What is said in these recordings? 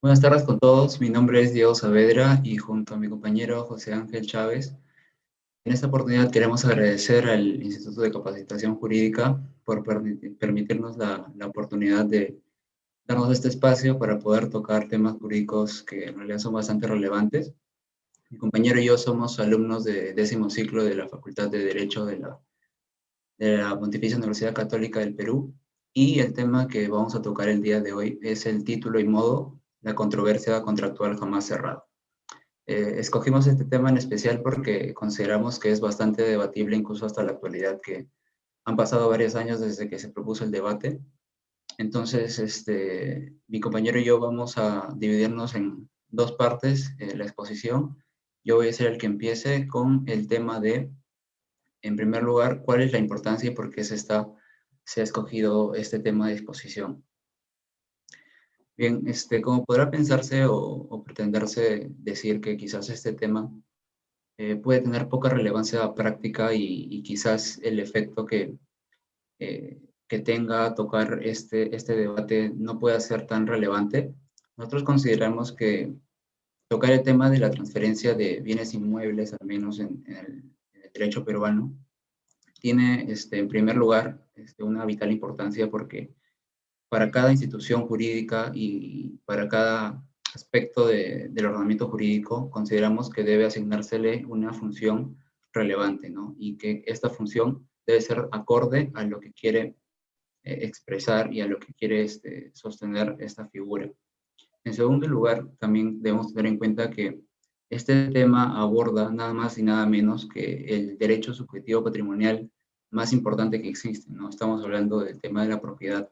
Buenas tardes con todos, mi nombre es Diego Saavedra y junto a mi compañero José Ángel Chávez, en esta oportunidad queremos agradecer al Instituto de Capacitación Jurídica por permitirnos la oportunidad de darnos este espacio para poder tocar temas jurídicos que en realidad son bastante relevantes. Mi compañero y yo somos alumnos de 10º ciclo de la Facultad de Derecho de la Pontificia Universidad Católica del Perú, y el tema que vamos a tocar el día de hoy es el título y modo, la controversia contractual jamás cerrada. Escogimos este tema en especial porque consideramos que es bastante debatible incluso hasta la actualidad, que han pasado varios años desde que se propuso el debate. Entonces, mi compañero y yo vamos a dividirnos en dos partes la exposición. Yo voy a ser el que empiece con el tema de, en primer lugar, cuál es la importancia y por qué se ha escogido este tema de exposición. Bien, como podrá pensarse o pretenderse decir que quizás este tema puede tener poca relevancia práctica y quizás el efecto que tenga tocar este debate no pueda ser tan relevante. Nosotros consideramos que tocar el tema de la transferencia de bienes inmuebles, al menos en el derecho peruano, tiene en primer lugar una vital importancia porque para cada institución jurídica y para cada aspecto del ordenamiento jurídico, consideramos que debe asignársele una función relevante, ¿no? Y que esta función debe ser acorde a lo que quiere expresar y a lo que quiere sostener esta figura. En segundo lugar, también debemos tener en cuenta que este tema aborda nada más y nada menos que el derecho subjetivo patrimonial más importante que existe, ¿no? Estamos hablando del tema de la propiedad.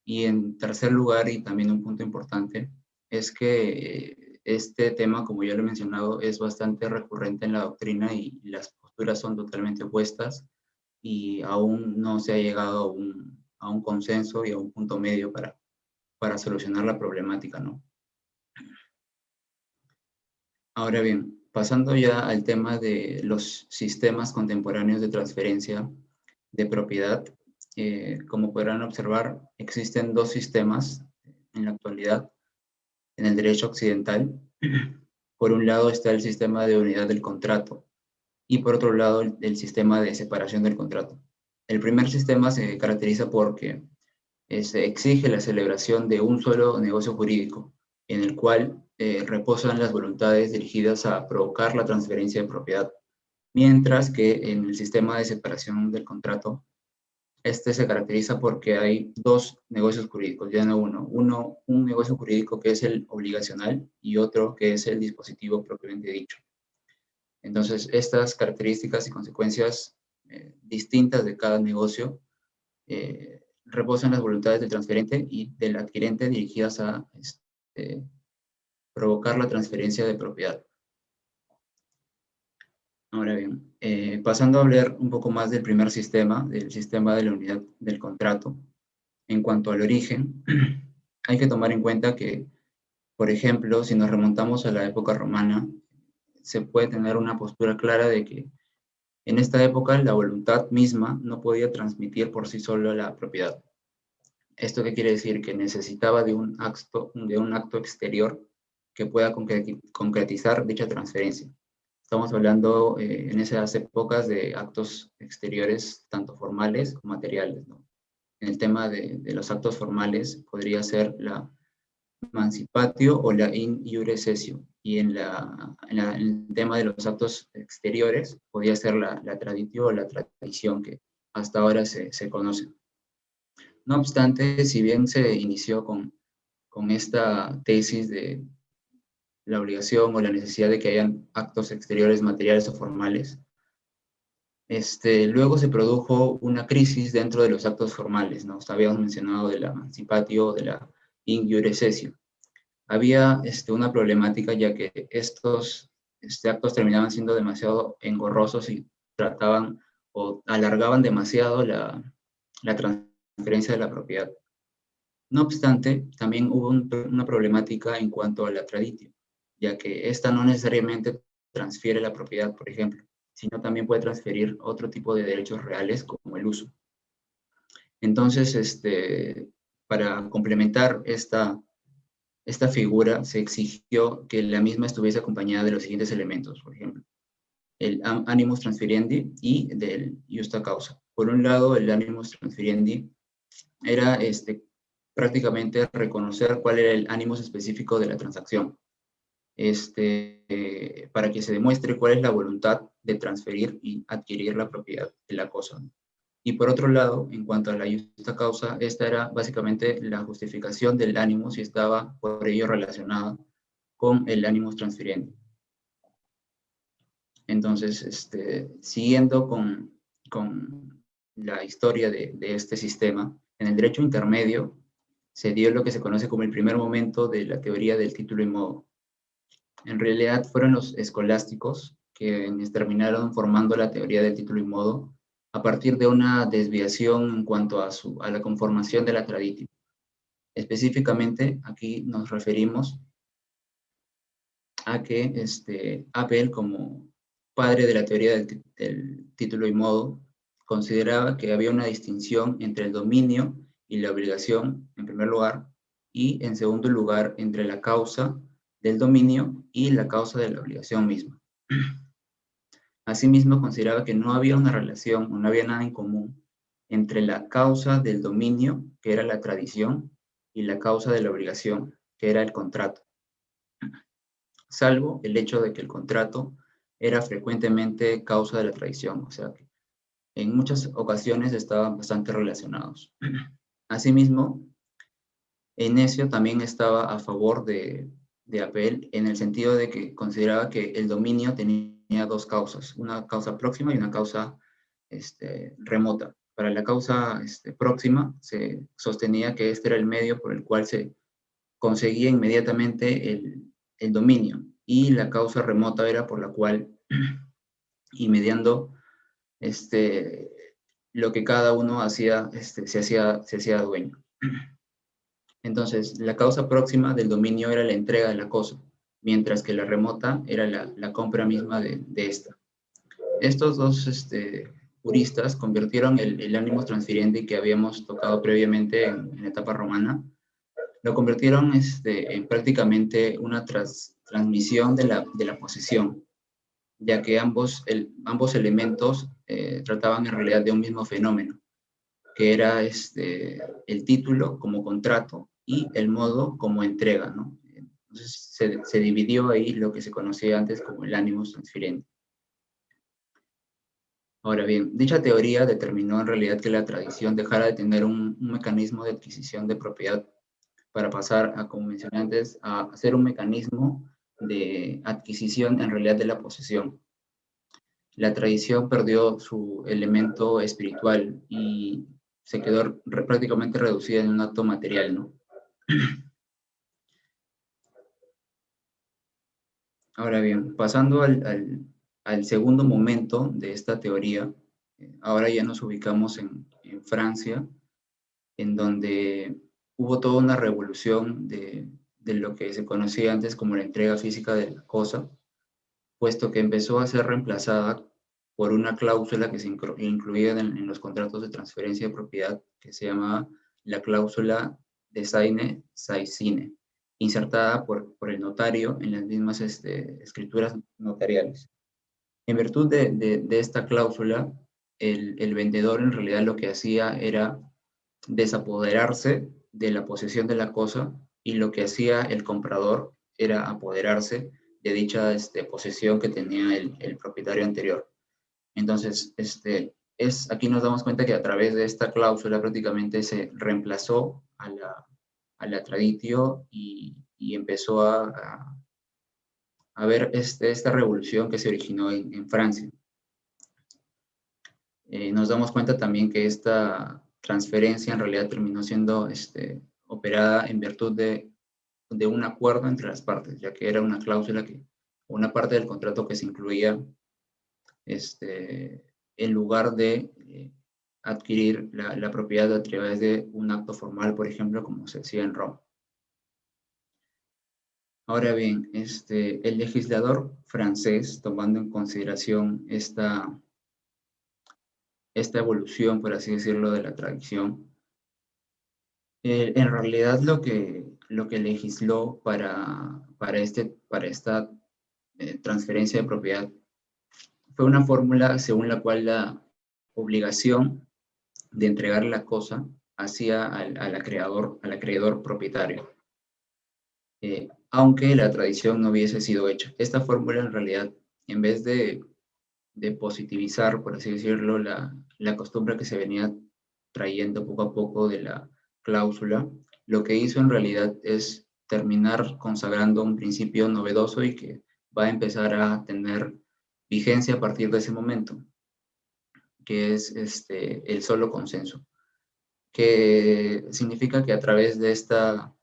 Y en tercer lugar, y también un punto importante, es que este tema, como ya lo he mencionado, es bastante recurrente en la doctrina y las posturas son totalmente opuestas y aún no se ha llegado a un consenso y a un punto medio para solucionar la problemática, ¿no? Ahora bien, pasando ya al tema de los sistemas contemporáneos de transferencia de propiedad, como podrán observar, existen dos sistemas en la actualidad en el derecho occidental. Por un lado está el sistema de unidad del contrato y por otro lado el sistema de separación del contrato. El primer sistema se caracteriza porque se exige la celebración de un solo negocio jurídico, en el cual reposan las voluntades dirigidas a provocar la transferencia de propiedad, mientras que en el sistema de separación del contrato, este se caracteriza porque hay dos negocios jurídicos, ya no uno. Un negocio jurídico que es el obligacional y otro que es el dispositivo propiamente dicho. Entonces, estas características y consecuencias distintas de cada negocio reposan las voluntades del transferente y del adquirente dirigidas a provocar la transferencia de propiedad. Ahora bien, pasando a hablar un poco más del primer sistema, del sistema de la unidad del contrato. En cuanto al origen, hay que tomar en cuenta que, por ejemplo, si nos remontamos a la época romana, se puede tener una postura clara de que en esta época la voluntad misma no podía transmitir por sí sola la propiedad. ¿Esto qué quiere decir? Que necesitaba de un acto exterior que pueda concretizar dicha transferencia. Estamos hablando en esas épocas de actos exteriores, tanto formales como materiales, ¿no? En el tema de los actos formales podría ser la mancipatio o la in iure cessio, y en el tema de los actos exteriores podría ser la traditio o la tradición que hasta ahora se conoce. No obstante, si bien se inició con esta tesis de la obligación o la necesidad de que hayan actos exteriores materiales o formales, luego se produjo una crisis dentro de los actos formales, ¿no? Habíamos mencionado de la mancipatio, de la in iure cessio. Había una problemática ya que estos actos terminaban siendo demasiado engorrosos y trataban o alargaban demasiado la transferencia de la propiedad. No obstante, también hubo una problemática en cuanto a la traditio, ya que esta no necesariamente transfiere la propiedad, por ejemplo, sino también puede transferir otro tipo de derechos reales como el uso. Entonces, para complementar esta figura se exigió que la misma estuviese acompañada de los siguientes elementos, por ejemplo, el animus transferiendi y del justa causa. Por un lado, el animus transferiendi era prácticamente reconocer cuál era el animus específico de la transacción, para que se demuestre cuál es la voluntad de transferir y adquirir la propiedad de la cosa. Y por otro lado, en cuanto a la justa causa, esta era básicamente la justificación del animus y estaba por ello relacionada con el animus transferendi. Entonces, siguiendo con la historia de este sistema, en el derecho intermedio se dio lo que se conoce como el primer momento de la teoría del título y modo. En realidad fueron los escolásticos quienes terminaron formando la teoría del título y modo a partir de una desviación en cuanto a la conformación de la traditio. Específicamente, aquí nos referimos a que Apel, como padre de la teoría del título y modo, consideraba que había una distinción entre el dominio y la obligación, en primer lugar, y en segundo lugar, entre la causa del dominio y la causa de la obligación misma. Asimismo, consideraba que no había una relación o no había nada en común entre la causa del dominio, que era la tradición, y la causa de la obligación, que era el contrato, salvo el hecho de que el contrato era frecuentemente causa de la tradición, o sea que en muchas ocasiones estaban bastante relacionados. Asimismo, Enecio también estaba a favor de Apel en el sentido de que consideraba que el dominio tenía dos causas, una causa próxima y una causa remota. Para la causa próxima se sostenía que este era el medio por el cual se conseguía inmediatamente el dominio, y la causa remota era por la cual, y mediando lo que cada uno hacía, se hacía dueño. Entonces, la causa próxima del dominio era la entrega de la cosa, mientras que la remota era la compra misma de esta. Estos dos juristas convirtieron el animus transferendi que habíamos tocado previamente en la etapa romana, lo convirtieron en prácticamente una transmisión de la posesión, ya que ambos elementos trataban en realidad de un mismo fenómeno, que era el título como contrato y el modo como entrega, ¿no? Entonces se dividió ahí lo que se conocía antes como el animus transferendi. Ahora bien, dicha teoría determinó en realidad que la tradición dejara de tener un mecanismo de adquisición de propiedad para pasar a, como mencioné antes, a hacer un mecanismo de adquisición en realidad de la posesión. La tradición perdió su elemento espiritual y se quedó prácticamente reducida en un acto material, ¿no? Ahora bien, pasando al segundo momento de esta teoría, ahora ya nos ubicamos en Francia, en donde hubo toda una revolución de lo que se conocía antes como la entrega física de la cosa, puesto que empezó a ser reemplazada por una cláusula que se incluía en los contratos de transferencia de propiedad, que se llamaba la cláusula de Saine Saicine, insertada por el notario en las mismas escrituras notariales. En virtud de esta cláusula, el vendedor en realidad lo que hacía era desapoderarse de la posesión de la cosa, y lo que hacía el comprador era apoderarse de dicha posesión que tenía el propietario anterior. Entonces, aquí nos damos cuenta que a través de esta cláusula prácticamente se reemplazó a la traditio y empezó a ver esta revolución que se originó en Francia. Nos damos cuenta también que esta transferencia en realidad terminó siendo operada en virtud de un acuerdo entre las partes, ya que era una cláusula una parte del contrato que se incluía en lugar de adquirir la propiedad a través de un acto formal, por ejemplo, como se hacía en Roma. Ahora bien, el legislador francés, tomando en consideración esta evolución, por así decirlo, de la tradición, en realidad lo que legisló para esta transferencia de propiedad fue una fórmula según la cual la obligación de entregar la cosa hacia al acreedor propietario, aunque la tradición no hubiese sido hecha. Esta fórmula en realidad, en vez de positivizar, por así decirlo, la costumbre que se venía trayendo poco a poco de la cláusula, lo que hizo en realidad es terminar consagrando un principio novedoso y que va a empezar a tener vigencia a partir de ese momento, que es el solo consenso, que significa que a través de esta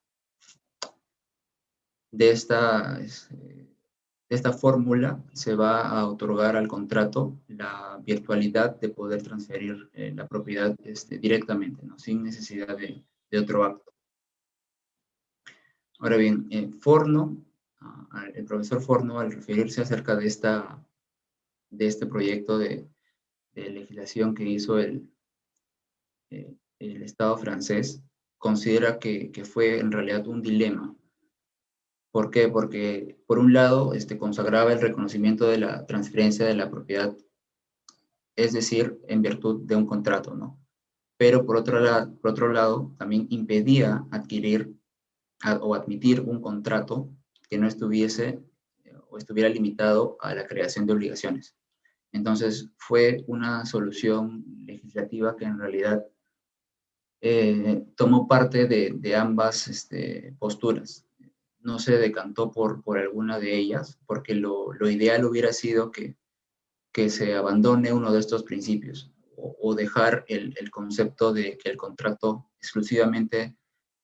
fórmula se va a otorgar al contrato la virtualidad de poder transferir la propiedad directamente, ¿no? Sin necesidad de otro acto. Ahora bien, Forno, el profesor Forno, al referirse acerca de este proyecto de legislación que hizo el Estado francés, considera que fue en realidad un dilema. ¿Por qué? Porque, por un lado, consagraba el reconocimiento de la transferencia de la propiedad, es decir, en virtud de un contrato, ¿no? Pero por otro lado, también impedía adquirir o admitir un contrato que no estuviese o estuviera limitado a la creación de obligaciones. Entonces, fue una solución legislativa que en realidad tomó parte de ambas posturas. No se decantó por alguna de ellas, porque lo ideal hubiera sido que se abandone uno de estos principios o dejar el concepto de que el contrato exclusivamente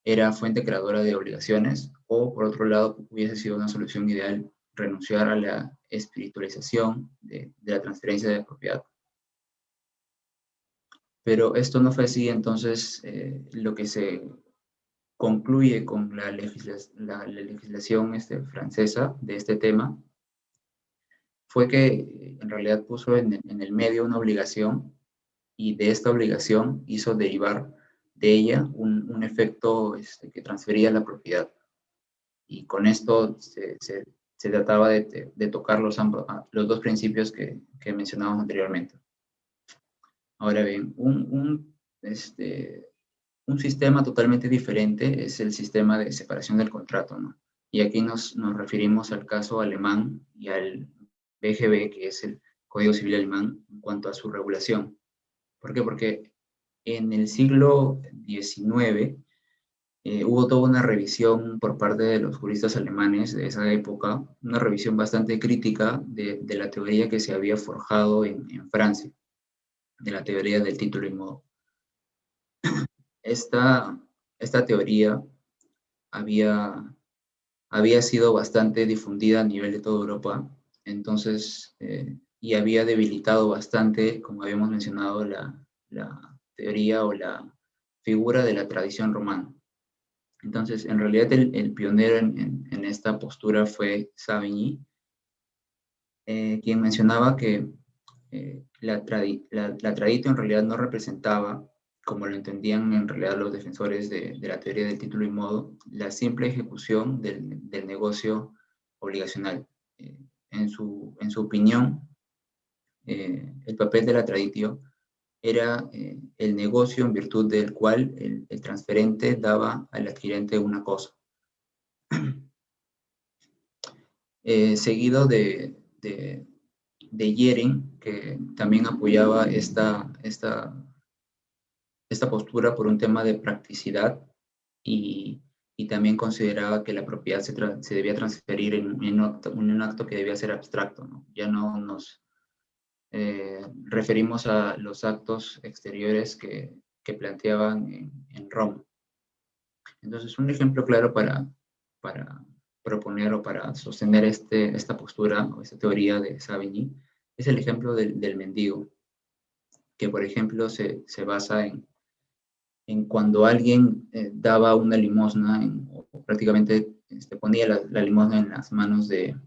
era fuente creadora de obligaciones, o por otro lado hubiese sido una solución ideal renunciar a la espiritualización de la transferencia de propiedad. Pero esto no fue así, entonces lo que se concluye con la legislación francesa de este tema fue que en realidad puso en el medio una obligación, y de esta obligación hizo derivar de ella un efecto que transfería la propiedad. Y con esto se trataba de tocar los dos principios que mencionábamos anteriormente. Ahora bien, un sistema totalmente diferente es el sistema de separación del contrato, ¿no? Y aquí nos referimos al caso alemán y al BGB, que es el Código Civil Alemán, en cuanto a su regulación. ¿Por qué? Porque en el siglo XIX hubo toda una revisión por parte de los juristas alemanes de esa época, una revisión bastante crítica de la teoría que se había forjado en Francia, de la teoría del título y modo. Esta teoría había sido bastante difundida a nivel de toda Europa, entonces, y había debilitado bastante, como habíamos mencionado, la teoría o la figura de la tradición romana. Entonces, en realidad el pionero en esta postura fue Savigny, quien mencionaba que la traditio en realidad no representaba, como lo entendían en realidad los defensores de la teoría del título y modo, la simple ejecución del negocio obligacional. En su opinión, el papel de la traditio era el negocio en virtud del cual el transferente daba al adquirente una cosa. Seguido de Yering, que también apoyaba esta postura por un tema de practicidad, y también consideraba que la propiedad se debía transferir en un acto que debía ser abstracto, ¿no? Ya no nos referimos a los actos exteriores que planteaban en Roma. Entonces, un ejemplo claro para proponer o para sostener esta postura o esta teoría de Savigny es el ejemplo del mendigo, que por ejemplo se basa en cuando alguien daba una limosna o prácticamente ponía la limosna en las manos de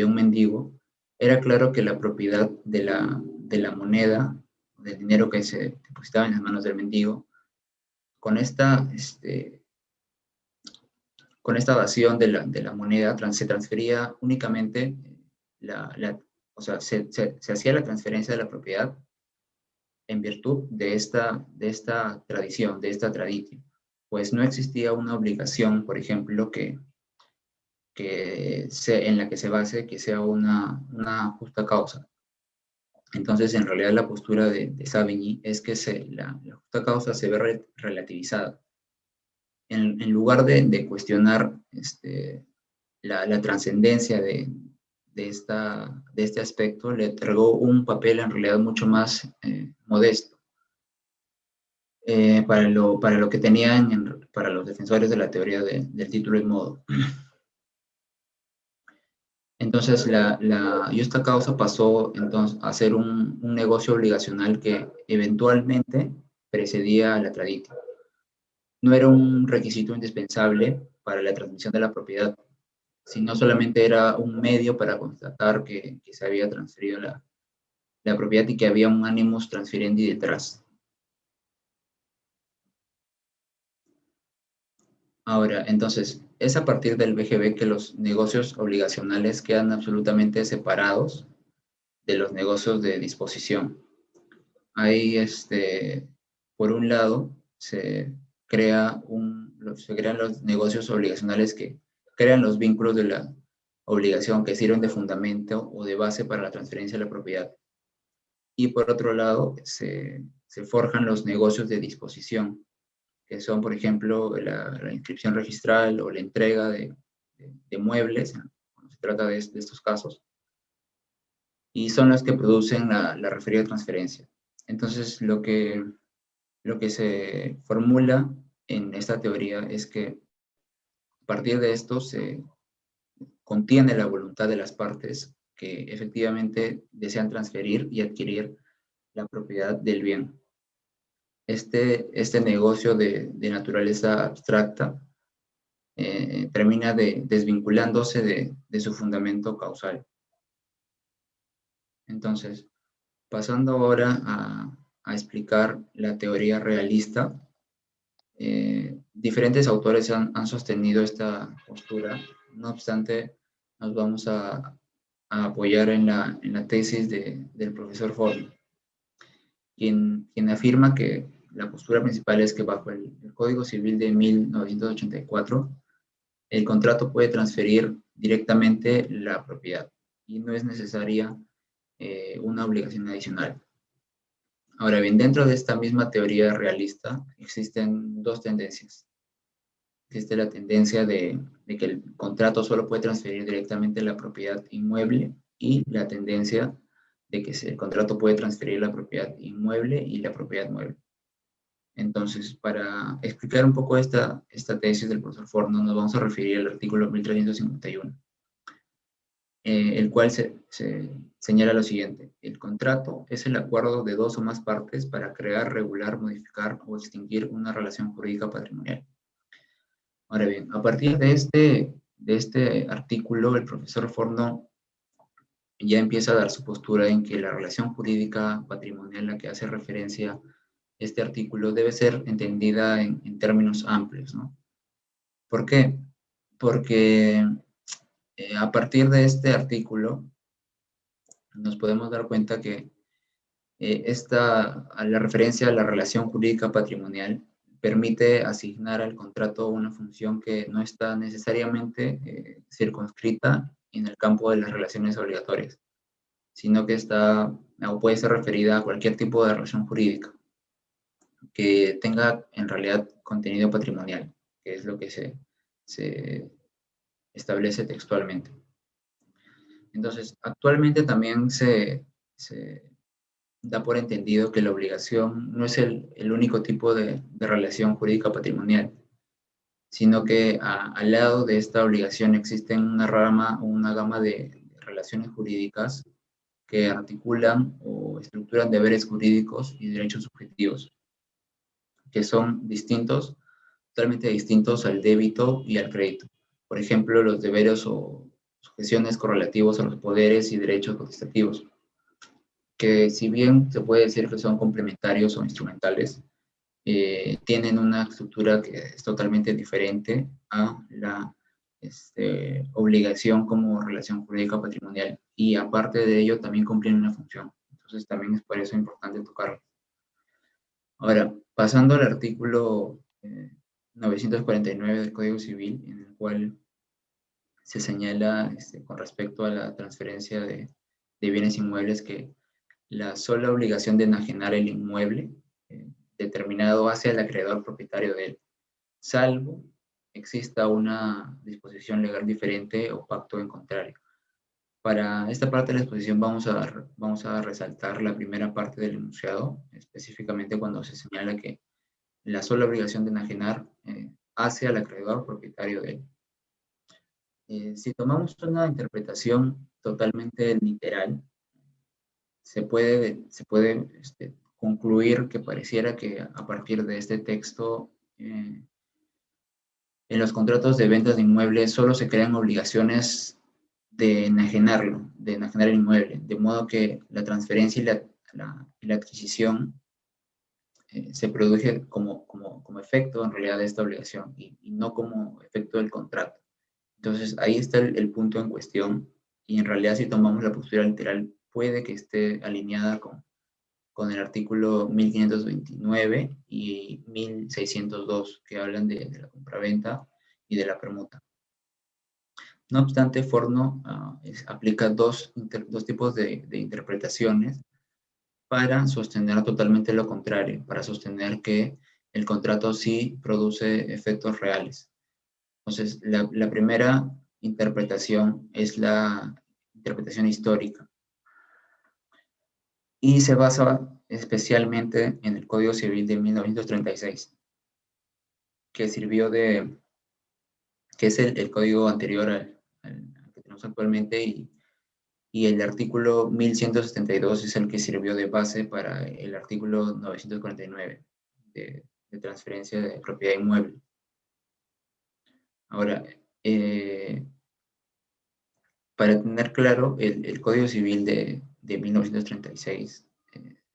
un mendigo. Era claro que la propiedad de la moneda, del dinero que se depositaba en las manos del mendigo, con esta con esta dación de la moneda se transfería únicamente, o sea, se hacía la transferencia de la propiedad en virtud de esta tradición, de esta traditio. Pues no existía una obligación, por ejemplo, en la que se base que sea una justa causa. Entonces, en realidad, la postura de Savigny es que la justa causa se ve relativizada. En lugar de cuestionar la trascendencia de este aspecto, le otorgó un papel en realidad mucho más modesto para lo que tenían para los defensores de la teoría del título y modo. Entonces, la justa causa pasó entonces a ser un negocio obligacional que eventualmente precedía a la traditio. No era un requisito indispensable para la transmisión de la propiedad, sino solamente era un medio para constatar que se había transferido la propiedad y que había un animus transferendi detrás. Ahora, entonces, es a partir del BGB que los negocios obligacionales quedan absolutamente separados de los negocios de disposición. Ahí, por un lado, se crean los negocios obligacionales que crean los vínculos de la obligación que sirven de fundamento o de base para la transferencia de la propiedad. Y por otro lado, se forjan los negocios de disposición, que son, por ejemplo, la inscripción registral o la entrega de muebles, cuando se trata de estos casos, y son los que producen la referida transferencia. Entonces, lo que se formula en esta teoría es que a partir de esto se contiene la voluntad de las partes que efectivamente desean transferir y adquirir la propiedad del bien. Este negocio de naturaleza abstracta termina desvinculándose de su fundamento causal. Entonces, pasando ahora a explicar la teoría realista, diferentes autores han sostenido esta postura. No obstante, nos vamos a apoyar en la tesis del profesor Forno, quien afirma que la postura principal es que bajo el Código Civil de 1984, el contrato puede transferir directamente la propiedad y no es necesaria una obligación adicional. Ahora bien, dentro de esta misma teoría realista existen dos tendencias. Existe la tendencia de que el contrato solo puede transferir directamente la propiedad inmueble y la tendencia de que el contrato puede transferir la propiedad inmueble y la propiedad mueble. Entonces, para explicar un poco esta tesis del profesor Forno, nos vamos a referir al artículo 1351, el cual se señala lo siguiente: el contrato es el acuerdo de dos o más partes para crear, regular, modificar o extinguir una relación jurídica patrimonial. Ahora bien, a partir de este artículo, el profesor Forno ya empieza a dar su postura en que la relación jurídica patrimonial a la que hace referencia este artículo debe ser entendida en términos amplios, ¿no? ¿Por qué? Porque a partir de este artículo nos podemos dar cuenta que la referencia a la relación jurídica patrimonial permite asignar al contrato una función que no está necesariamente circunscrita en el campo de las relaciones obligatorias, sino que está o puede ser referida a cualquier tipo de relación jurídica que tenga en realidad contenido patrimonial, que es lo que se establece textualmente. Entonces, actualmente también se da por entendido que la obligación no es el único tipo de relación jurídica patrimonial, sino que al lado de esta obligación existen una rama o una gama de relaciones jurídicas que articulan o estructuran deberes jurídicos y derechos subjetivos, que son distintos, totalmente distintos al débito y al crédito. Por ejemplo, los deberes o sujeciones correlativos a los poderes y derechos potestativos, que si bien se puede decir que son complementarios o instrumentales, tienen una estructura que es totalmente diferente a la obligación como relación jurídica patrimonial, y aparte de ello también cumplen una función. Entonces también es por eso importante tocarlo. Ahora, pasando al artículo 949 del Código Civil, en el cual se señala con respecto a la transferencia de bienes inmuebles que la sola obligación de enajenar el inmueble determinado hacia el acreedor propietario de él, salvo exista una disposición legal diferente o pacto en contrario. Para esta parte de la exposición vamos a resaltar la primera parte del enunciado, específicamente cuando se señala que la sola obligación de enajenar hacia el acreedor propietario de él. Si tomamos una interpretación totalmente literal, se puede concluir que pareciera que a partir de este texto, en los contratos de ventas de inmuebles solo se crean obligaciones de enajenar el inmueble, de modo que la transferencia y la adquisición se produce como efecto en realidad de esta obligación y no como efecto del contrato. Entonces ahí está el punto en cuestión, y en realidad si tomamos la postura literal puede que esté alineada con el artículo 1529 y 1602, que hablan de la compraventa y de la permuta. No obstante, Forno aplica dos tipos de interpretaciones para sostener totalmente lo contrario, para sostener que el contrato sí produce efectos reales. Entonces, la primera interpretación es la interpretación histórica, y se basa especialmente en el Código Civil de 1936, que que es el código anterior al que tenemos actualmente, y el artículo 1172 es el que sirvió de base para el artículo 949 de transferencia de propiedad inmueble. Ahora, para tener claro, el Código Civil de 1936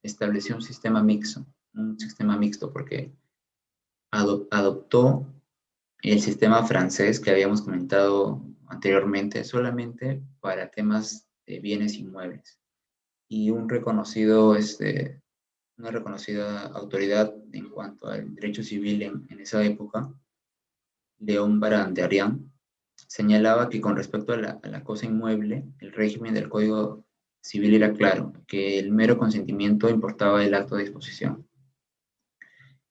estableció un sistema mixto porque adoptó el sistema francés que habíamos comentado anteriormente solamente para temas de bienes inmuebles, y una reconocida autoridad en cuanto al derecho civil en esa época, León Barandarian, señalaba que con respecto a la cosa inmueble, el régimen del Código Civil era claro, que el mero consentimiento importaba el acto de disposición.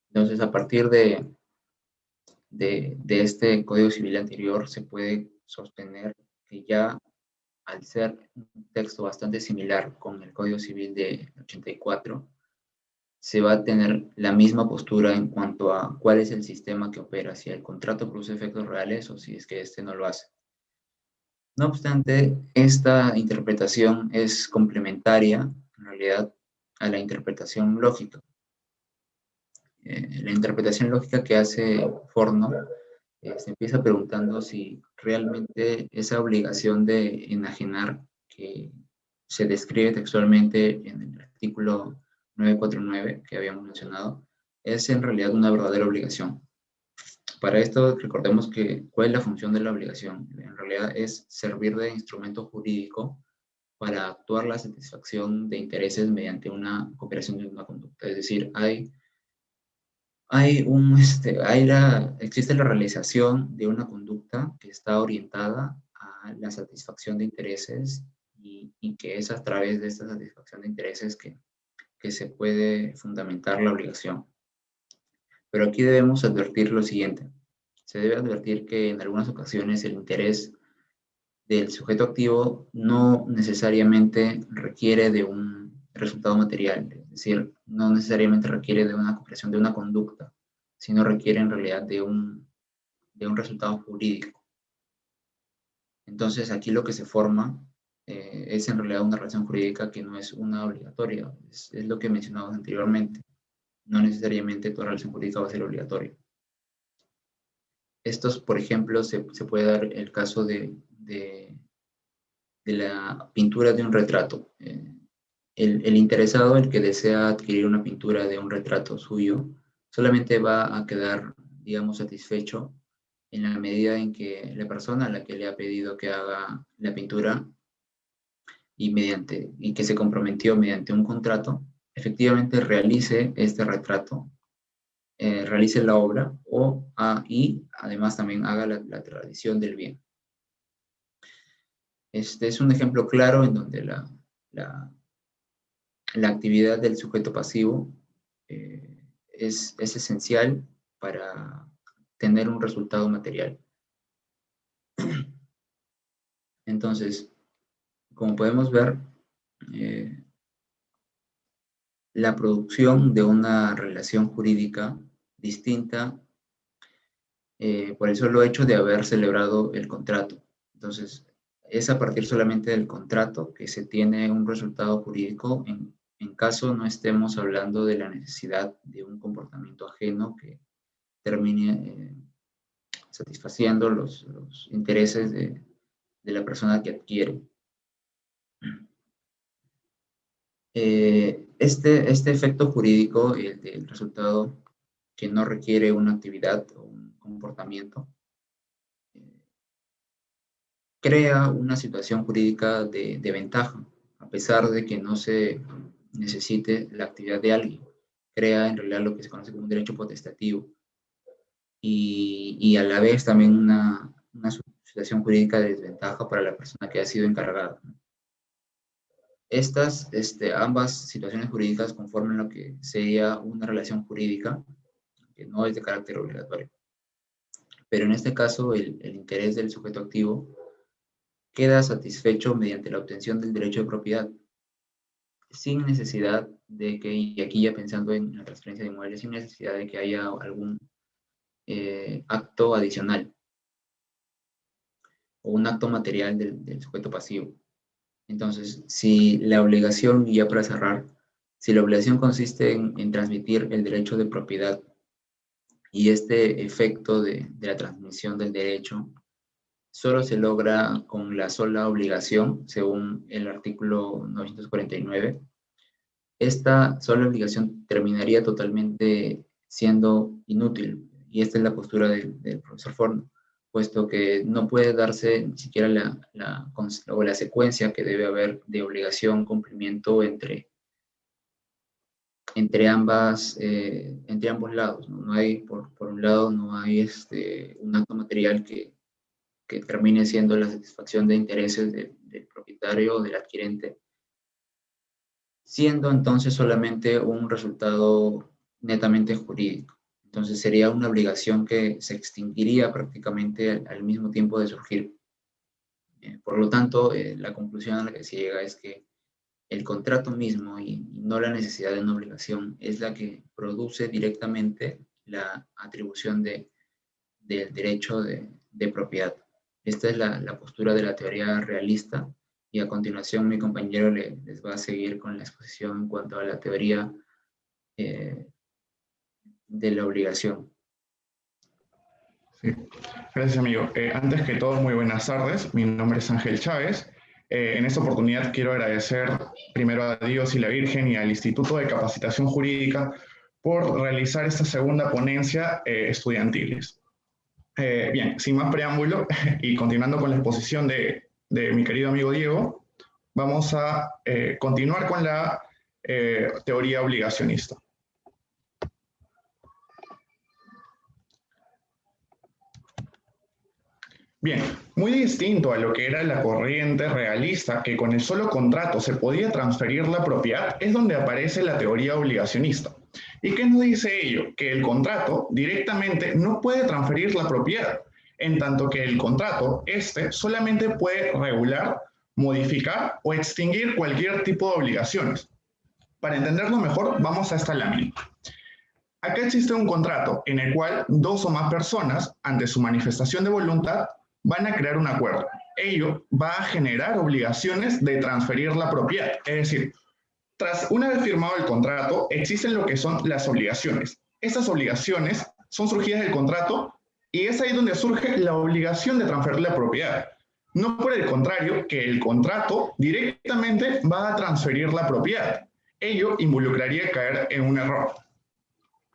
Entonces, a partir de este Código Civil anterior, se puede sostener que ya al ser un texto bastante similar con el Código Civil de 84, se va a tener la misma postura en cuanto a cuál es el sistema que opera, si el contrato produce efectos reales o si es que este no lo hace. No obstante, esta interpretación es complementaria, en realidad, a la interpretación lógica. La interpretación lógica que hace Forno se empieza preguntando si realmente esa obligación de enajenar que se describe textualmente en el artículo 949 que habíamos mencionado, es en realidad una verdadera obligación. Para esto, recordemos que ¿cuál es la función de la obligación? En realidad es servir de instrumento jurídico para actuar la satisfacción de intereses mediante una cooperación de una conducta. Es decir, existe la realización de una conducta que está orientada a la satisfacción de intereses, y que es a través de esta satisfacción de intereses que se puede fundamentar la obligación. Pero aquí debemos advertir lo siguiente. Se debe advertir que en algunas ocasiones el interés del sujeto activo no necesariamente requiere de un resultado material, es decir, no necesariamente requiere de una cooperación de una conducta, sino requiere en realidad de un resultado jurídico. Entonces aquí lo que se forma es en realidad una relación jurídica que no es una obligatoria, es lo que mencionamos anteriormente. No necesariamente toda relación jurídica va a ser obligatoria. Estos, por ejemplo, se puede dar el caso de la pintura de un retrato. El interesado, el que desea adquirir una pintura de un retrato suyo, solamente va a quedar, digamos, satisfecho en la medida en que la persona a la que le ha pedido que haga la pintura y que se comprometió mediante un contrato, efectivamente realice este retrato, realice la obra y además también haga la tradición del bien. Este es un ejemplo claro en donde la actividad del sujeto pasivo es esencial para tener un resultado material. Entonces, como podemos ver, la producción de una relación jurídica distinta por el solo hecho de haber celebrado el contrato. Entonces, es a partir solamente del contrato que se tiene un resultado jurídico en caso no estemos hablando de la necesidad de un comportamiento ajeno que termine satisfaciendo los intereses de la persona que adquiere. Este efecto jurídico, el del resultado que no requiere una actividad o un comportamiento, crea una situación jurídica de ventaja, a pesar de que no se necesite la actividad de alguien. Crea en realidad lo que se conoce como un derecho potestativo y a la vez también una situación jurídica de desventaja para la persona que ha sido encargada. Ambas situaciones jurídicas conforman lo que sería una relación jurídica, que no es de carácter obligatorio. Pero en este caso, el interés del sujeto activo queda satisfecho mediante la obtención del derecho de propiedad, sin necesidad de que, y aquí ya pensando en la transferencia de inmuebles, sin necesidad de que haya algún acto adicional o un acto material del sujeto pasivo. Entonces, si la obligación, y ya para cerrar, si la obligación consiste en transmitir el derecho de propiedad y este efecto de la transmisión del derecho solo se logra con la sola obligación, según el artículo 949, esta sola obligación terminaría totalmente siendo inútil, y esta es la postura del profesor Forno, puesto que no puede darse ni siquiera la secuencia que debe haber de obligación, cumplimiento entre ambos lados. No hay, por un lado, no hay un acto material que termine siendo la satisfacción de intereses del propietario o del adquirente, siendo entonces solamente un resultado netamente jurídico. Entonces sería una obligación que se extinguiría prácticamente al mismo tiempo de surgir. Por lo tanto, la conclusión a la que se llega es que el contrato mismo y no la necesidad de una obligación es la que produce directamente la atribución del derecho de propiedad. Esta es la postura de la teoría realista, y a continuación mi compañero les va a seguir con la exposición en cuanto a la teoría de la obligación. Sí. Gracias, amigo. Antes que todo, muy buenas tardes. Mi nombre es Ángel Chávez. En esta oportunidad quiero agradecer primero a Dios y la Virgen y al Instituto de Capacitación Jurídica por realizar esta segunda ponencia estudiantiles. Bien, sin más preámbulo y continuando con la exposición de mi querido amigo Diego, vamos a continuar con la teoría obligacionista. Bien, muy distinto a lo que era la corriente realista, que con el solo contrato se podía transferir la propiedad, es donde aparece la teoría obligacionista. ¿Y qué nos dice ello? Que el contrato directamente no puede transferir la propiedad, en tanto que el contrato, solamente puede regular, modificar o extinguir cualquier tipo de obligaciones. Para entenderlo mejor, vamos a esta lámina. Acá existe un contrato en el cual dos o más personas, ante su manifestación de voluntad, van a crear un acuerdo. Ello va a generar obligaciones de transferir la propiedad. Es decir, una vez firmado el contrato, existen lo que son las obligaciones. Estas obligaciones son surgidas del contrato y es ahí donde surge la obligación de transferir la propiedad. No por el contrario, que el contrato directamente va a transferir la propiedad. Ello involucraría caer en un error.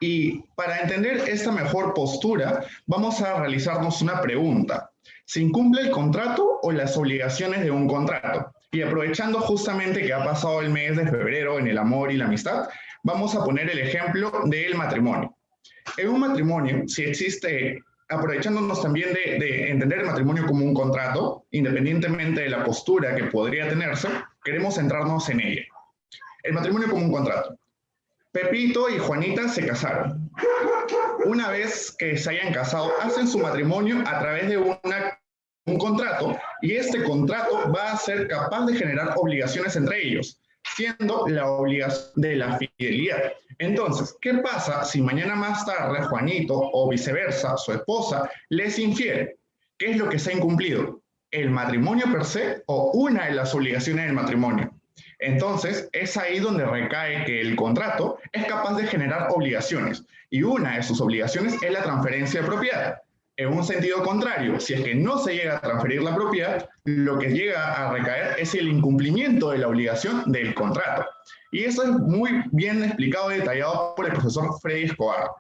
Y para entender esta mejor postura, vamos a realizarnos una pregunta. ¿Se incumple el contrato o las obligaciones de un contrato? Y aprovechando justamente que ha pasado el mes de febrero en el amor y la amistad, vamos a poner el ejemplo del matrimonio. En un matrimonio, si existe, aprovechándonos también de entender el matrimonio como un contrato, independientemente de la postura que podría tenerse, queremos centrarnos en ella. El matrimonio como un contrato. Pepito y Juanita se casaron. Una vez que se hayan casado, hacen su matrimonio a través de un contrato, y este contrato va a ser capaz de generar obligaciones entre ellos, siendo la obligación de la fidelidad. Entonces, ¿qué pasa si mañana más tarde Juanito o viceversa, su esposa, les infiere? ¿Qué es lo que se ha incumplido? ¿El matrimonio per se o una de las obligaciones del matrimonio? Entonces, es ahí donde recae que el contrato es capaz de generar obligaciones, y una de sus obligaciones es la transferencia de propiedad. En un sentido contrario, si es que no se llega a transferir la propiedad, lo que llega a recaer es el incumplimiento de la obligación del contrato. Y eso es muy bien explicado y detallado por el profesor Freddy Escobar.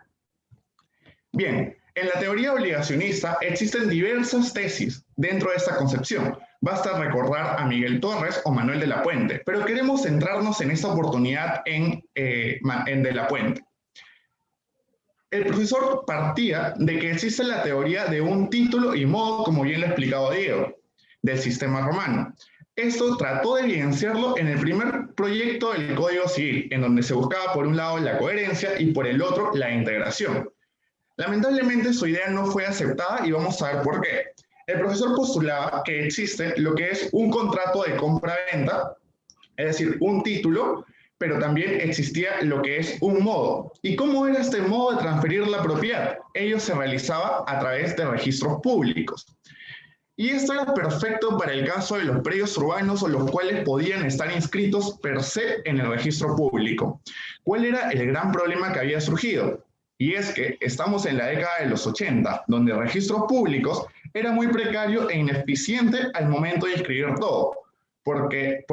Bien, en la teoría obligacionista existen diversas tesis dentro de esta concepción. Basta recordar a Miguel Torres o Manuel de la Puente, pero queremos centrarnos en esta oportunidad en de la Puente. El profesor partía de que existe la teoría de un título y modo, como bien lo ha explicado Diego, del sistema romano. Esto trató de evidenciarlo en el primer proyecto del Código Civil, en donde se buscaba por un lado la coherencia y por el otro la integración. Lamentablemente su idea no fue aceptada y vamos a ver por qué. El profesor postulaba que existe lo que es un contrato de compra-venta, es decir, un título, pero también existía lo que es un modo. ¿Y cómo era este modo de transferir la propiedad? Ello se realizaba a través de registros públicos. Y esto era perfecto para el caso de los predios urbanos, o los cuales podían estar inscritos per se en el registro público. ¿Cuál era el gran problema que había surgido? Y es que estamos en la década de los 80, donde registros públicos era muy precario e ineficiente al momento de inscribir todo, por lo que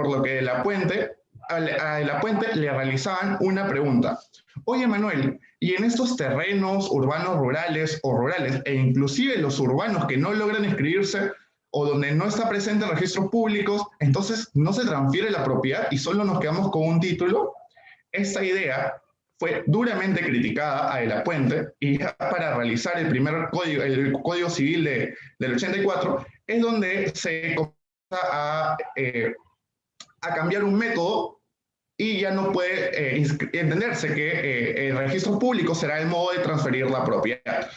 a De la Puente le realizaban una pregunta. Oye, Manuel, ¿y en estos terrenos urbanos rurales o rurales, e inclusive los urbanos que no logran inscribirse o donde no está presente registros públicos, entonces no se transfiere la propiedad y solo nos quedamos con un título? Esta idea fue duramente criticada a De la Puente, y para realizar el primer código, el Código Civil del 84, es donde se comienza a cambiar un método, y ya no puede entenderse que el registro público será el modo de transferir la propiedad.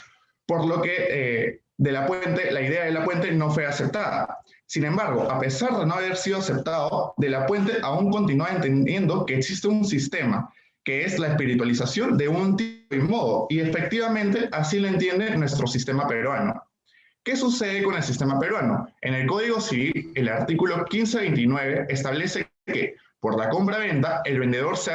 Por lo que la idea de La Puente no fue aceptada. Sin embargo, a pesar de no haber sido aceptado, De la Puente aún continúa entendiendo que existe un sistema, que es la espiritualización de un tipo y modo, y efectivamente así lo entiende nuestro sistema peruano. ¿Qué sucede con el sistema peruano? En el Código Civil, el artículo 1529 establece que por la compra-venta, el vendedor se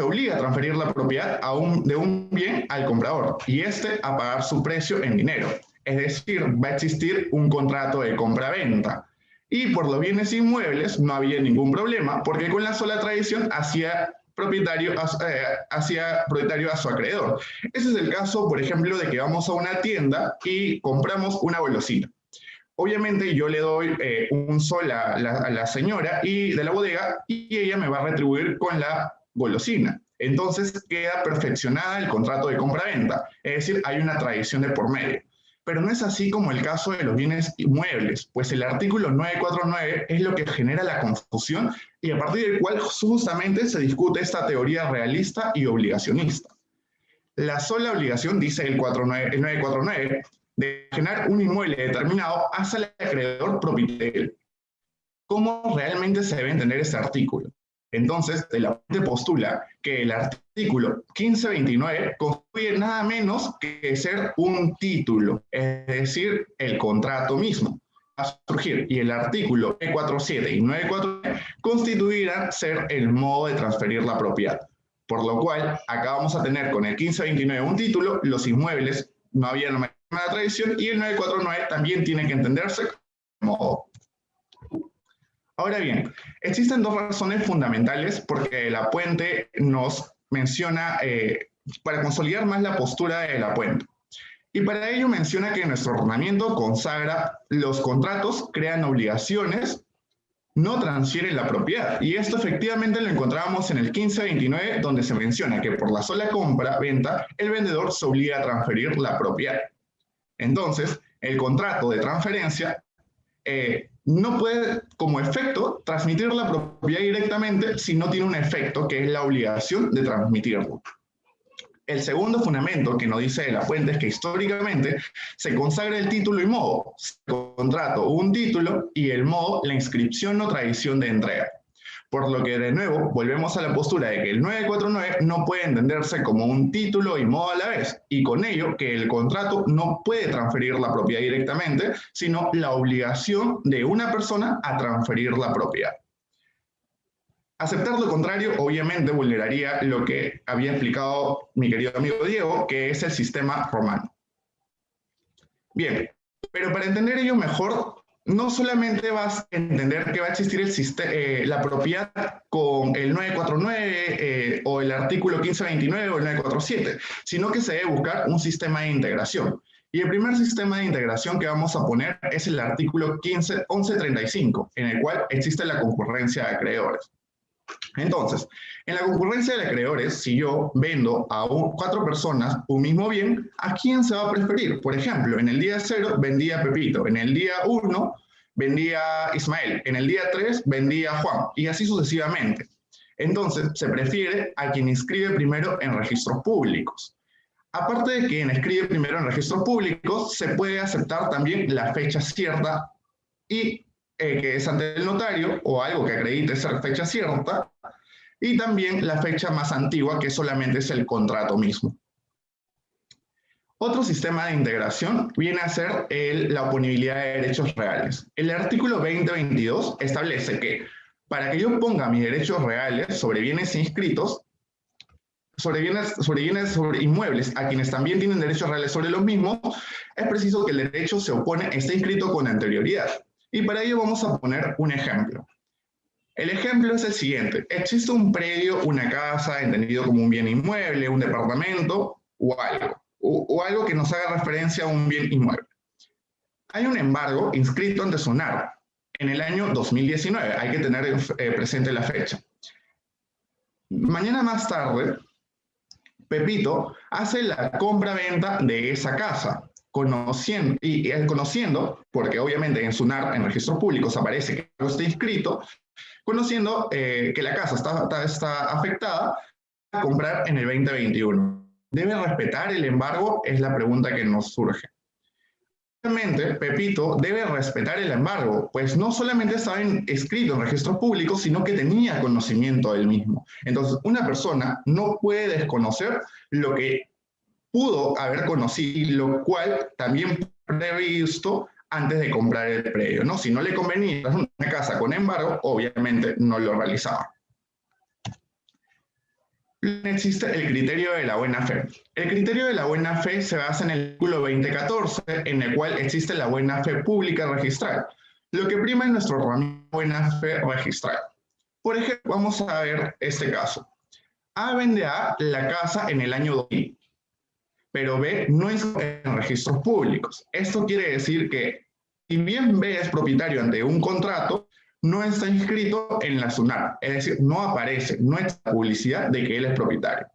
obliga a transferir la propiedad de un bien al comprador, y este a pagar su precio en dinero. Es decir, va a existir un contrato de compra-venta. Y por los bienes inmuebles no había ningún problema, porque con la sola tradición hacía propietario a su acreedor. Ese es el caso, por ejemplo, de que vamos a una tienda y compramos una golosina. Obviamente yo le doy un sol a la señora de la bodega, y ella me va a retribuir con la golosina. Entonces queda perfeccionada el contrato de compra-venta, es decir, hay una tradición de por medio. Pero no es así como el caso de los bienes inmuebles, pues el artículo 949 es lo que genera la confusión, y a partir del cual justamente se discute esta teoría realista y obligacionista. La sola obligación, dice el 949, de generar un inmueble determinado hace al acreedor propietario. ¿Cómo realmente se debe entender este artículo? Entonces, De la Puente postula que el artículo 1529 constituye nada menos que ser un título, es decir, el contrato mismo va a surgir, y el artículo 947 y 949 constituirán ser el modo de transferir la propiedad. Por lo cual, acá vamos a tener con el 1529 un título, los inmuebles no había una tradición, y el 949 también tiene que entenderse como modo. Ahora bien, existen dos razones fundamentales porque la Puente nos menciona para consolidar más la postura de la Puente. Y para ello menciona que nuestro ordenamiento consagra los contratos, crean obligaciones, no transfieren la propiedad. Y esto efectivamente lo encontrábamos en el 1529, donde se menciona que por la sola compra-venta, el vendedor se obliga a transferir la propiedad. Entonces, el contrato de transferencia no puede, como efecto, transmitir la propiedad directamente si no tiene un efecto, que es la obligación de transmitirlo. El segundo fundamento que nos dice la Puente es que históricamente se consagra el título y modo. Contrato un título y el modo, la inscripción o tradición de entrega. Por lo que, de nuevo, volvemos a la postura de que el 949 no puede entenderse como un título y modo a la vez, y con ello que el contrato no puede transferir la propiedad directamente, sino la obligación de una persona a transferir la propiedad. Aceptar lo contrario, obviamente, vulneraría lo que había explicado mi querido amigo Diego, que es el sistema romano. Bien, pero para entender ello mejor, no solamente vas a entender que va a existir la propiedad con el 949 o el artículo 1529 o el 947, sino que se debe buscar un sistema de integración. Y el primer sistema de integración que vamos a poner es el artículo 1135, en el cual existe la concurrencia de acreedores. Entonces, en la concurrencia de acreedores, si yo vendo a 4 personas un mismo bien, ¿a quién se va a preferir? Por ejemplo, en el día 0 vendía a Pepito, en el día 1 vendía a Ismael, en el día 3 vendía a Juan, y así sucesivamente. Entonces, se prefiere a quien inscribe primero en registros públicos. Aparte de quien escribe primero en registros públicos, se puede aceptar también la fecha cierta y que es ante el notario, o algo que acredite ser fecha cierta, y también la fecha más antigua, que solamente es el contrato mismo. Otro sistema de integración viene a ser la oponibilidad de derechos reales. El artículo 2022 establece que para que yo ponga mis derechos reales sobre bienes inscritos, sobre inmuebles, a quienes también tienen derechos reales sobre los mismos, es preciso que el derecho esté inscrito con anterioridad. Y para ello vamos a poner un ejemplo. El ejemplo es el siguiente. Existe un predio, una casa, entendido como un bien inmueble, un departamento o algo que nos haga referencia a un bien inmueble. Hay un embargo inscrito ante SUNAR en el año 2019. Hay que tener presente la fecha. Mañana más tarde, Pepito hace la compra-venta de esa casa. Conociendo, porque obviamente en SUNAR, en registros públicos, aparece que algo está inscrito, conociendo que la casa está afectada a comprar en el 2021. ¿Debe respetar el embargo? Es la pregunta que nos surge. Obviamente, Pepito debe respetar el embargo, pues no solamente estaba escrito en registros públicos, sino que tenía conocimiento del mismo. Entonces, una persona no puede desconocer lo que pudo haber conocido, lo cual también previsto antes de comprar el predio, ¿no? Si no le convenía una casa con embargo, obviamente no lo realizaba. Existe el criterio de la buena fe. El criterio de la buena fe se basa en el artículo 2014, en el cual existe la buena fe pública registral. Lo que prima en nuestro ramo buena fe registral. Por ejemplo, vamos a ver este caso. A vende A la casa en el año 2000. Pero B no es en registros públicos. Esto quiere decir que, si bien B es propietario ante un contrato, no está inscrito en la SUNAR, es decir, no aparece, no hay publicidad de que él es propietario.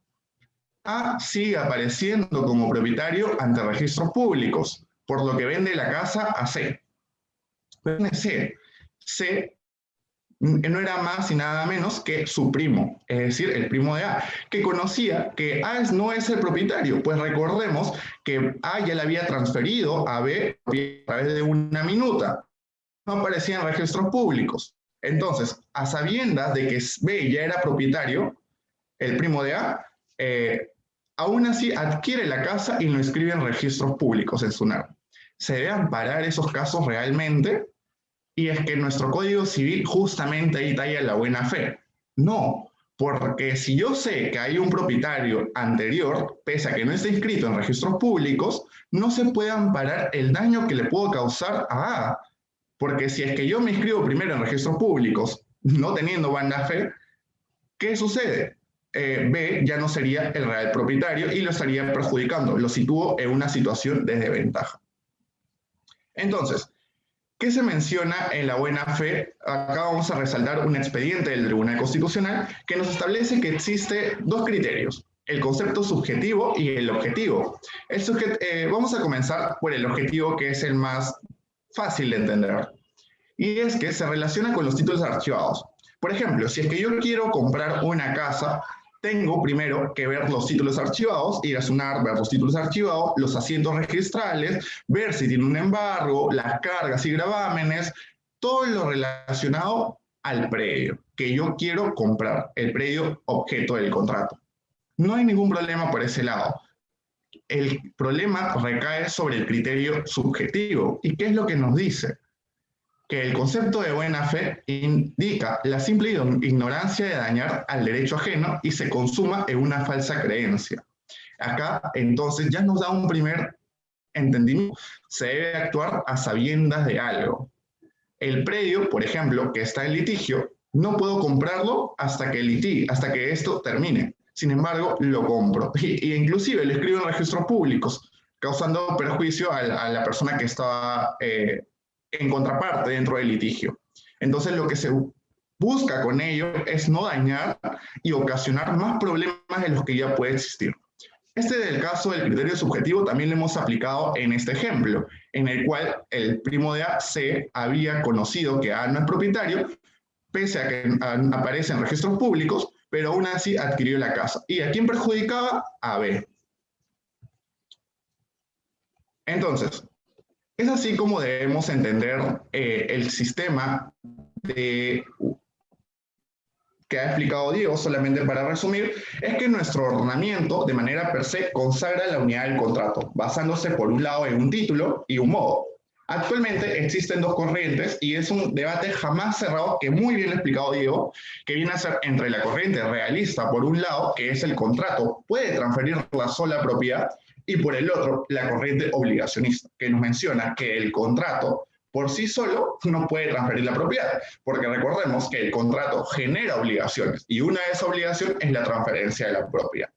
A sigue apareciendo como propietario ante registros públicos, por lo que vende la casa a C. C no era más y nada menos que su primo, es decir, el primo de A, que conocía que A no es el propietario, pues recordemos que A ya le había transferido a B a través de una minuta, no aparecía en registros públicos. Entonces, a sabiendas de que B ya era propietario, el primo de A, aún así adquiere la casa y lo inscribe en registros públicos en SUNAR. ¿Se debe amparar esos casos realmente? Y es que nuestro Código Civil justamente ahí talla la buena fe. No, porque si yo sé que hay un propietario anterior, pese a que no esté inscrito en registros públicos, no se puede amparar el daño que le puedo causar a A. Porque si es que yo me inscribo primero en registros públicos, no teniendo buena fe, ¿qué sucede? B ya no sería el real propietario y lo estaría perjudicando, lo sitúo en una situación de desventaja. Entonces, ¿qué se menciona en la buena fe? Acá vamos a resaltar un expediente del Tribunal Constitucional que nos establece que existe dos criterios, el concepto subjetivo y el objetivo. Vamos a comenzar por el objetivo, que es el más fácil de entender, y es que se relaciona con los títulos archivados. Por ejemplo, si es que yo quiero comprar una casa, tengo primero que ver los títulos archivados, ir a SUNAT, ver los títulos archivados, los asientos registrales, ver si tiene un embargo, las cargas y gravámenes, todo lo relacionado al predio que yo quiero comprar, el predio objeto del contrato. No hay ningún problema por ese lado. El problema recae sobre el criterio subjetivo. ¿Y qué es lo que nos dice? Que el concepto de buena fe indica la simple ignorancia de dañar al derecho ajeno y se consuma en una falsa creencia. Acá, entonces, ya nos da un primer entendimiento. Se debe actuar a sabiendas de algo. El predio, por ejemplo, que está en litigio, no puedo comprarlo hasta que esto termine. Sin embargo, lo compro. Y inclusive lo escribo en registros públicos, causando perjuicio a la persona que estaba en contraparte dentro del litigio. Entonces, lo que se busca con ello es no dañar y ocasionar más problemas de los que ya puede existir. Este del caso del criterio subjetivo también lo hemos aplicado en este ejemplo, en el cual el primo de A, C, había conocido que A no es propietario, pese a que aparece en registros públicos, pero aún así adquirió la casa. ¿Y a quién perjudicaba? A B. Entonces, es así como debemos entender el sistema que ha explicado Diego. Solamente para resumir, es que nuestro ordenamiento de manera per se consagra la unidad del contrato, basándose por un lado en un título y un modo. Actualmente existen dos corrientes y es un debate jamás cerrado que muy bien explicado Diego, que viene a ser entre la corriente realista por un lado, que es el contrato puede transferir la sola propiedad, y por el otro, la corriente obligacionista, que nos menciona que el contrato por sí solo no puede transferir la propiedad, porque recordemos que el contrato genera obligaciones y una de esas obligaciones es la transferencia de la propiedad.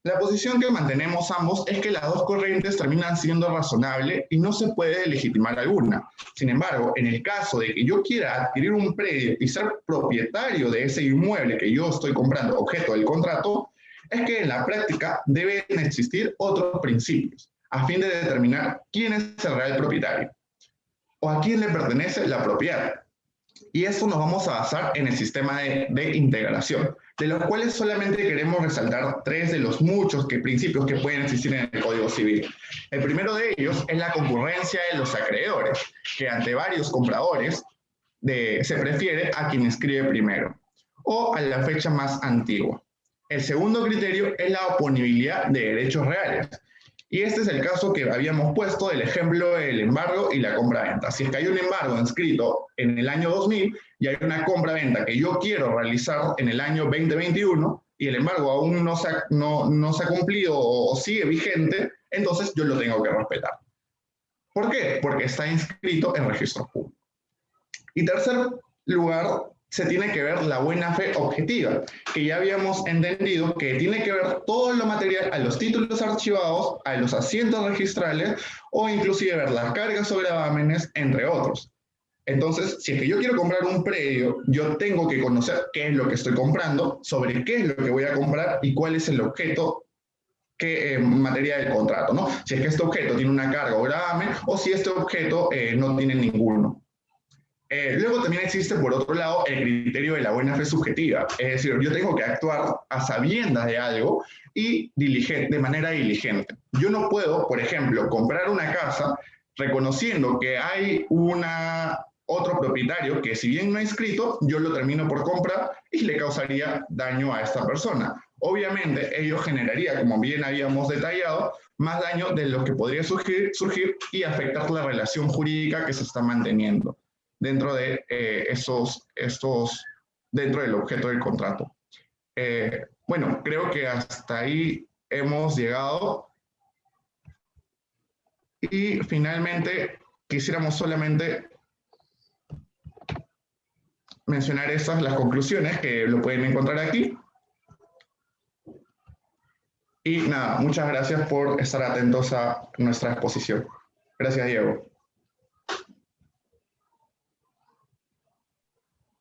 La posición que mantenemos ambos es que las dos corrientes terminan siendo razonables y no se puede legitimar alguna. Sin embargo, en el caso de que yo quiera adquirir un predio y ser propietario de ese inmueble que yo estoy comprando, objeto del contrato, es que en la práctica deben existir otros principios a fin de determinar quién es el real propietario o a quién le pertenece la propiedad. Y esto nos vamos a basar en el sistema de integración, de los cuales solamente queremos resaltar tres de los muchos principios que pueden existir en el Código Civil. El primero de ellos es la concurrencia de los acreedores, que ante varios compradores se prefiere a quien escribe primero, o a la fecha más antigua. El segundo criterio es la oponibilidad de derechos reales. Y este es el caso que habíamos puesto del ejemplo del embargo y la compra-venta. Si es que hay un embargo inscrito en el año 2000 y hay una compra-venta que yo quiero realizar en el año 2021 y el embargo aún no se ha cumplido o sigue vigente, entonces yo lo tengo que respetar. ¿Por qué? Porque está inscrito en registros públicos. Y tercer lugar, se tiene que ver la buena fe objetiva, que ya habíamos entendido que tiene que ver todo lo material a los títulos archivados, a los asientos registrales o inclusive ver las cargas o gravámenes, entre otros. Entonces, si es que yo quiero comprar un predio, yo tengo que conocer qué es lo que estoy comprando, sobre qué es lo que voy a comprar y cuál es el objeto en materia del contrato, ¿no? Si es que este objeto tiene una carga o gravamen o si este objeto no tiene ninguno. Luego también existe, por otro lado, el criterio de la buena fe subjetiva. Es decir, yo tengo que actuar a sabiendas de algo y de manera diligente. Yo no puedo, por ejemplo, comprar una casa reconociendo que hay otro propietario que, si bien no ha inscrito, yo lo termino por comprar y le causaría daño a esta persona. Obviamente, ello generaría, como bien habíamos detallado, más daño de lo que podría surgir y afectar la relación jurídica que se está manteniendo dentro de dentro del objeto del contrato. Bueno, creo que hasta ahí hemos llegado. Y finalmente, quisiéramos solamente mencionar estas, las conclusiones, que lo pueden encontrar aquí. Y nada, muchas gracias por estar atentos a nuestra exposición. Gracias, Diego.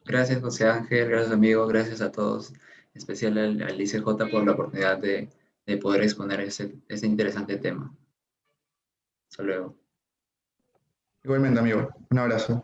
Gracias, José Ángel, gracias, amigo, gracias a todos, en especial al ICJ por la oportunidad de poder exponer ese interesante tema. Hasta luego. Igualmente, amigo. Un abrazo.